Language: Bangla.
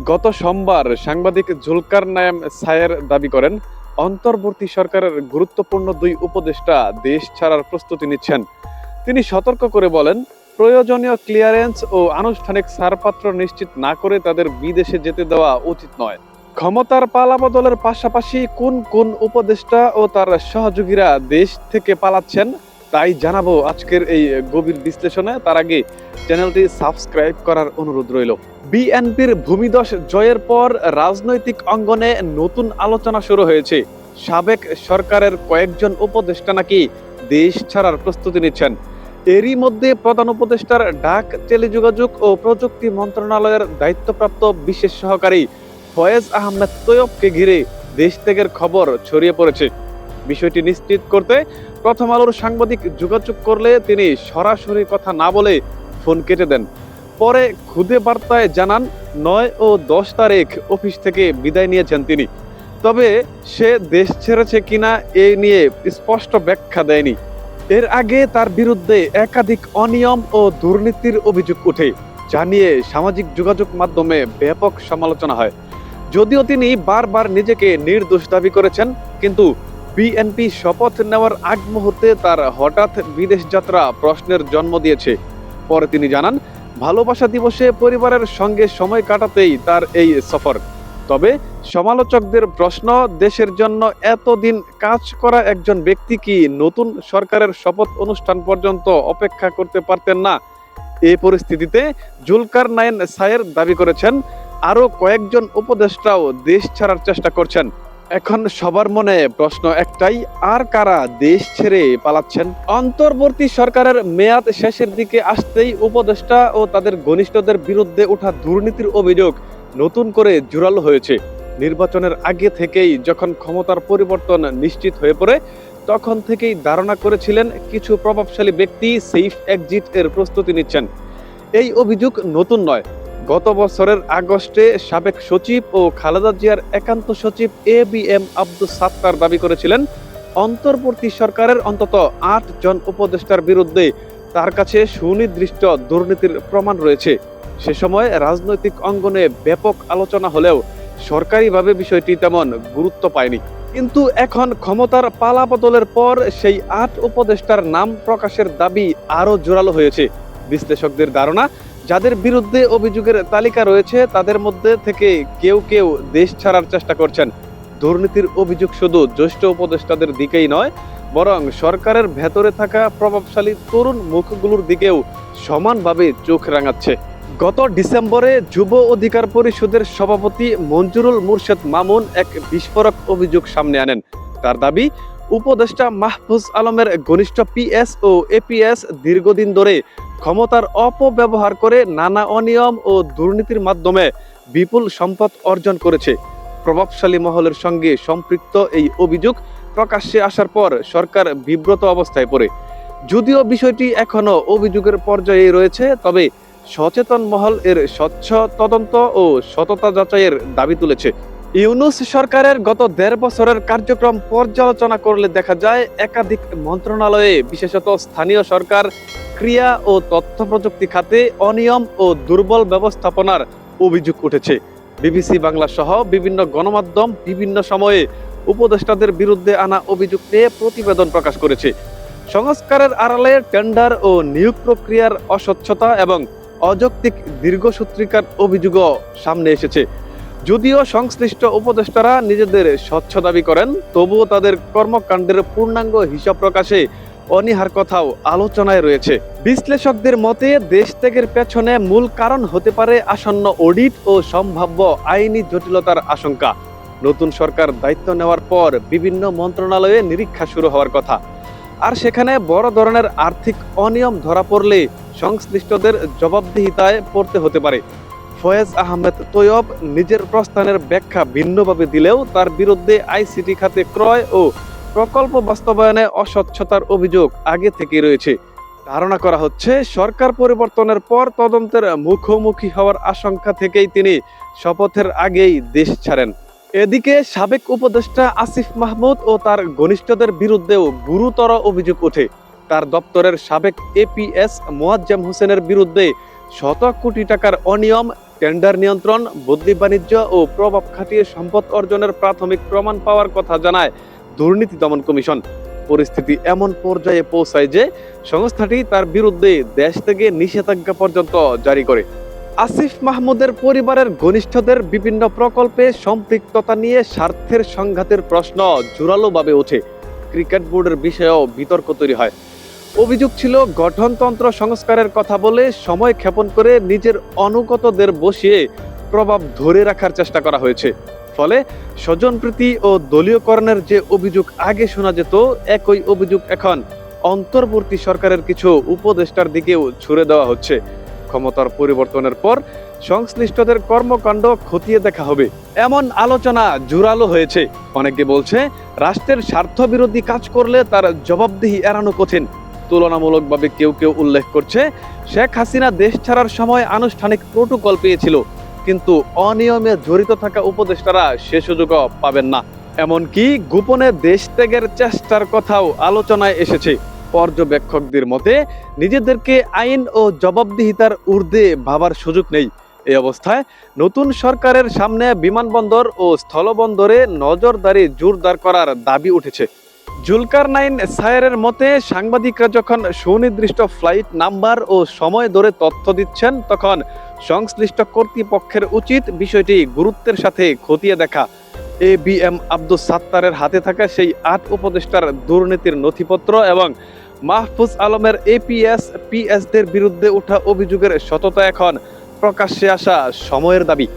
গত সোমবার সাংবাদিক জুলকার নায়াম সায়ের দাবি করেন, অন্তর্বর্তী সরকারের গুরুত্বপূর্ণ দুই উপদেষ্টা দেশ ছাড়ার প্রস্তুতি নিচ্ছেন। তিনি সতর্ক করে বলেন, প্রয়োজনীয় ক্লিয়ারেন্স ও আনুষ্ঠানিক ছাড়পত্র নিশ্চিত না করে তাদের বিদেশে যেতে দেওয়া উচিত নয়। ক্ষমতার পালাবদলের পাশাপাশি কোন কোন উপদেষ্টা ও তার সহযোগীরা দেশ থেকে পালাচ্ছেন তাই জানাবো আজকের এই গভীর বিশ্লেষণে। তার আগে চ্যানেলটি সাবস্ক্রাইব করার অনুরোধ রইল। বিএনপির ভূমিধস জয়ের পর রাজনৈতিক অঙ্গনে নতুন আলোচনা শুরু হয়েছে। সাবেক সরকারের কয়েকজন উপদেষ্টা নাকি দেশ ছাড়ার প্রস্তুতি নিচ্ছেন। এরই মধ্যে প্রধান উপদেষ্টার ডাক, টেলিযোগাযোগ ও প্রযুক্তি মন্ত্রণালয়ের দায়িত্বপ্রাপ্ত বিশেষ সহকারী ফয়েজ আহমেদ তৈয়বকে ঘিরে দেশ ত্যাগের খবর ছড়িয়ে পড়েছে। বিষয়টি নিশ্চিত করতে প্রথম আলোর সাংবাদিক যোগাযোগ করলে তিনি সরাসরি কথা না বলে ফোন কেটে দেন। পরে খুদে বার্তায় জানান ৯ ও ১০ তারিখ অফিস থেকে বিদায় নিয়েছেন তিনি। তবে সে দেশ ছেড়েছে কিনা এ নিয়ে স্পষ্ট ব্যাখ্যা দেয়নি। এর আগে তার বিরুদ্ধে একাধিক অনিয়ম ও দুর্নীতির অভিযোগ ওঠে, যা নিয়ে সামাজিক যোগাযোগ মাধ্যমে ব্যাপক সমালোচনা হয়। যদিও তিনি বারবার নিজেকে নির্দোষ দাবি করেছেন, কিন্তু বিএনপি শপথ নেওয়ার আগ মুহূর্তে তার হঠাৎ বিদেশ যাত্রা প্রশ্নের জন্ম দিয়েছে। পরে তিনি জানান, ভালোবাসা দিবসে পরিবারের সঙ্গে সময় কাটাতেই তার এই সফর। তবে সমালোচকদের প্রশ্ন, দেশের জন্য এতদিন কাজ করা একজন ব্যক্তি কি নতুন সরকারের শপথ অনুষ্ঠান পর্যন্ত অপেক্ষা করতে পারতেন না? এই পরিস্থিতিতে জুলকার নায়াম সায়ের দাবি করেছেন, আরো কয়েকজন উপদেষ্টাও দেশ ছাড়ার চেষ্টা করছেন। এখন সবার মনে প্রশ্ন একটাই, আর কারা দেশ ছেড়ে পালাচ্ছেন? অন্তর্বর্তী সরকারের মেয়াদ শেষের দিকে আসতেই উপদেষ্টা ও তাদের ঘনিষ্ঠদের বিরুদ্ধে ওঠা দুর্নীতির অভিযোগ নতুন করে জোরালো হয়েছে। নির্বাচনের আগে থেকেই যখন ক্ষমতার পরিবর্তন নিশ্চিত হয়ে পড়ে, তখন থেকেই ধারণা করেছিলেন কিছু প্রভাবশালী ব্যক্তি সেফ এক্সিট এর প্রস্তুতি নিচ্ছেন। এই অভিযোগ নতুন নয়। গত বছরের আগস্টে সাবেক সচিব ও খালেদা জিয়ার একান্ত সচিব ABM আব্দুস সাত্তার দাবি করেছিলেন, অন্তর্বর্তী সরকারের অন্তত ৮ জন উপদেষ্টার বিরুদ্ধে তার কাছে সুনির্দিষ্ট দুর্নীতির প্রমাণ রয়েছে। সে সময় রাজনৈতিক অঙ্গনে ব্যাপক আলোচনা হলেও সরকারিভাবে বিষয়টি তেমন গুরুত্ব পায়নি। কিন্তু এখন ক্ষমতার পালাবদলের পর সেই ৮ উপদেষ্টার নাম প্রকাশের দাবি আরো জোরালো হয়েছে। বিশ্লেষকদের ধারণা, যাদের বিরুদ্ধে অভিযোগের তালিকা রয়েছে তাদের মধ্যে থেকে কেউ কেউ দেশ ছাড়ার চেষ্টা করছেন। দুর্নীতির অভিযোগ শুধু জ্যেষ্ঠ উপদেষ্টাদের দিকেই নয়, বরং সরকারের ভেতরে থাকা প্রভাবশালী তরুণ মুখগুলোর দিকেও সমানভাবে চোখ রাঙাচ্ছে। গত ডিসেম্বরে যুব অধিকার পরিষদের সভাপতি মঞ্জুরুল মুর্শেদ মামুন এক বিস্ফোরক অভিযোগ সামনে আনেন। তার দাবি, উপদেষ্টা মাহফুজ আলমের ঘনিষ্ঠ PS ও APS দীর্ঘদিন ধরে ক্ষমতার অপব্যবহার করে নানা অনিয়ম ও দুর্নীতির মাধ্যমে বিপুল সম্পদ অর্জন করেছে। প্রভাবশালী মহলের সঙ্গে সম্পৃক্ত এই অভিযোগ প্রকাশ্যে আসার পর সরকার বিব্রত অবস্থায় পড়ে। যদিও বিষয়টি এখনো অভিযোগের পর্যায়ে রয়েছে, তবে সচেতন মহল এর স্বচ্ছ তদন্ত ও সততা যাচাইয়ের দাবি তুলেছে। ইউনূস সরকারের গত ১.৫ বছরের কার্যক্রম পর্যালোচনা করলে দেখা যায়, একাধিক মন্ত্রণালয়ে, বিশেষত স্থানীয় সরকার, ক্রিয়া ও তথ্য প্রযুক্তি খাতে অনিয়ম ও দুর্বল ব্যবস্থাপনার অভিযোগ উঠেছে। BBC বাংলা সহ বিভিন্ন গণমাধ্যম বিভিন্ন সময়ে উপদেষ্টাদের বিরুদ্ধে আনা অভিযোগ নিয়ে প্রতিবেদন প্রকাশ করেছে। সংস্কারের আড়ালে টেন্ডার ও নিয়োগ প্রক্রিয়ার অস্বচ্ছতা এবং অযৌক্তিক দীর্ঘসূত্রিকার অভিযোগও সামনে এসেছে। যদিও সংশ্লিষ্ট উপদেষ্টারা নিজেদের স্বচ্ছ দাবি করেন, তবুও তাদের কর্মকাণ্ডের পূর্ণাঙ্গ হিসাব প্রকাশে অনীহার কথাও আলোচনায় রয়েছে। বিশ্লেষকদের মতে, দেশ ত্যাগের পেছনে মূল কারণ হতে পারে আসন্ন অডিট ও সম্ভাব্য আইনি জটিলতার আশঙ্কা। নতুন সরকার দায়িত্ব নেওয়ার পর বিভিন্ন মন্ত্রণালয়ে নিরীক্ষা শুরু হওয়ার কথা, আর সেখানে বড় ধরনের আর্থিক অনিয়ম ধরা পড়লে সংশ্লিষ্টদের জবাবদিহিতায় পড়তে হতে পারে। ফয়েজ আহমেদ তৈয়ব নিজের প্রস্থানের ব্যাখ্যা ভিন্নভাবে দিলেও তার বিরুদ্ধে ICT খাতে ক্রয় ও প্রকল্প বাস্তবায়নে অস্বচ্ছতার অভিযোগ আগে থেকেই রয়েছে। ধারণা করা হচ্ছে, সরকার পরিবর্তনের পর তদন্তের মুখোমুখি হওয়ার আশঙ্কা থেকেই তিনি শপথের আগেই দেশ ছাড়েন। এদিকে সাবেক উপদেষ্টা আসিফ মাহমুদ ও তার ঘনিষ্ঠদের বিরুদ্ধেও গুরুতর অভিযোগ ওঠে। তার দপ্তরের সাবেক APS মোয়াজ্জেম হোসেনের বিরুদ্ধে শত কোটি টাকার অনিয়ম, টেন্ডার নিয়ন্ত্রণ, বদলি বাণিজ্য ও প্রভাব খাটিয়ে সম্পদ অর্জনের প্রাথমিক প্রমাণ পাওয়ার কথা জানায় দুর্নীতি দমন কমিশন। পরিস্থিতি এমন পর্যায়ে পৌঁছায় যে সংস্থাটি তার বিরুদ্ধে দেশ থেকে নিষেধাজ্ঞা পর্যন্ত জারি করে। আসিফ মাহমুদের পরিবারের ঘনিষ্ঠদের বিভিন্ন প্রকল্পে সম্পৃক্ততা নিয়ে স্বার্থের সংঘাতের প্রশ্ন জোরালোভাবে ওঠে। ক্রিকেট বোর্ডের বিষয়েও বিতর্ক তৈরি হয়। অভিযোগ ছিল গঠনতন্ত্র সংস্কারের কথা বলে সময় ক্ষেপণ করে নিজের অনুগতদের বসিয়ে প্রভাব ধরে রাখার চেষ্টা করা হয়েছে। ফলে স্বজনপ্রীতি ও দলীয়করণের যে অভিযোগ আগে শোনা যেত, একই অভিযোগ এখন অন্তর্বর্তী সরকারের কিছু উপদেষ্টার দিকেও ছুড়ে দেওয়া হচ্ছে। ক্ষমতার পরিবর্তনের পর সংশ্লিষ্টদের কর্মকাণ্ড খতিয়ে দেখা হবে, এমন আলোচনা জোরালো হয়েছে। অনেকে বলছে রাষ্ট্রের স্বার্থ বিরোধী কাজ করলে তার জবাবদিহি এড়ানো কঠিন। তুলনামূলকভাবে কেউ কেউ উল্লেখ করছে শেখ হাসিনা দেশ ছাড়ার সময় আনুষ্ঠানিক প্রোটোকল পেয়েছিল, কিন্তু অনিয়মে জড়িত থাকা উপদেষ্টারা সে সুযোগও পাবেন না। এমনকি গোপনে দেশ ত্যাগের চেষ্টার কথাও আলোচনায় এসেছে। পর্যবেক্ষকদের মতে নিজেদেরকে আইন ও জবাবদিহিতার ঊর্ধ্বে ভাবার সুযোগ নেই। এই অবস্থায় নতুন সরকারের সামনে বিমানবন্দর ও স্থলবন্দরে নজরদারি জোরদার করার দাবি উঠেছে। জুলকারনাইন সায়েরের মতে সাংবাদিকরা যখন সুনির্দিষ্ট ফ্লাইট নাম্বার ও সময় ধরে তথ্য দিচ্ছেন, তখন সংশ্লিষ্ট কর্তৃপক্ষের উচিত বিষয়টি গুরুত্বের সাথে খতিয়ে দেখা। ABM আব্দুস সাত্তারের হাতে থাকা সেই 8 উপদেষ্টার দুর্নীতির নথিপত্র এবং মাহফুজ আলমের APS PSদের বিরুদ্ধে ওঠা অভিযোগের সততা এখন প্রকাশ্যে আসা সময়ের দাবি।